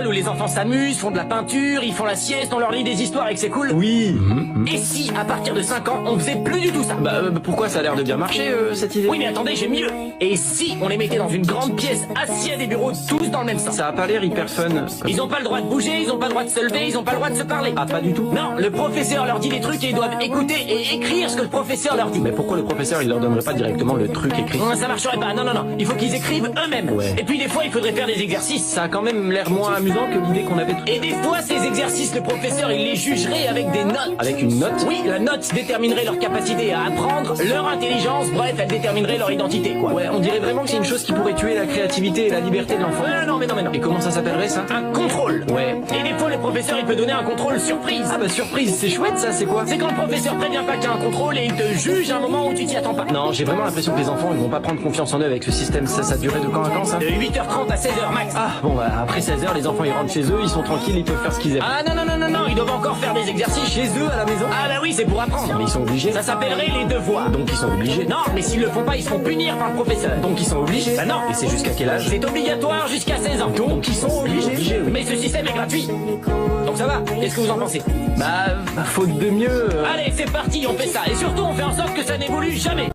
où les enfants s'amusent, font de la peinture, ils font la sieste, on leur lit des histoires et que c'est cool. Oui. Et si, à partir de 5 ans, on faisait plus du tout ça? Pourquoi ça a l'air de bien marcher, cette idée? Oui, mais attendez, j'ai mieux. Et si on les mettait dans une grande pièce, assis à des bureaux, tous dans le même sens? Ça a pas l'air hyper fun. Ils ont pas le droit de bouger, ils ont pas le droit de se lever, ils ont pas le droit de se parler. Ah, pas du tout? Non, le professeur leur dit des trucs et ils doivent écouter et écrire ce que le professeur leur dit. Mais pourquoi le professeur, il leur donnerait pas directement le truc écrit? Non, ça marcherait pas, non, non, non. Il faut qu'ils écrivent eux-mêmes. Ouais. Et puis des fois, il faudrait faire des exercices. Ça a quand même l'air moins amusant que l'idée qu'on avait. Et des fois, ces exercices, le professeur, il les jugerait avec des notes. Avec une note? Oui, la note déterminerait leur capacité à apprendre, leur intelligence, bref, elle déterminerait leur identité, quoi. Ouais, on dirait vraiment que c'est une chose qui pourrait tuer la créativité et la liberté de l'enfant. Non, mais non. Et comment ça s'appellerait, ça? Un contrôle. Ouais. Et des fois, le professeur, il peut donner un contrôle surprise. Ah surprise, c'est chouette ça, c'est quoi? C'est quand le professeur prévient pas qu'il y a un contrôle et il te juge à un moment où tu t'y attends pas. Non, j'ai vraiment l'impression que les enfants, ils vont pas prendre confiance en eux avec ce système. Ça durait de quand à quand, ça? De 8h30 à 16h max. Ah, bon, après 16h, les enfants, ils rentrent chez eux, ils sont tranquilles, ils peuvent faire ce qu'ils aiment. Ah non, ils doivent encore faire des exercices Chez eux, à la maison? Ah bah oui, c'est pour apprendre. Mais ils sont obligés. Ça s'appellerait les devoirs. Donc ils sont obligés. Non, mais s'ils le font pas, ils se font punir par le professeur. Donc ils sont obligés. Bah non. Et c'est jusqu'à quel âge? C'est obligatoire jusqu'à 16 ans. Donc ils sont obligés. Oui. Mais ce système est gratuit. Donc ça va. Qu'est-ce que vous en pensez? Faute de mieux. Allez, c'est parti, on fait ça. Et surtout, on fait en sorte que ça n'évolue jamais.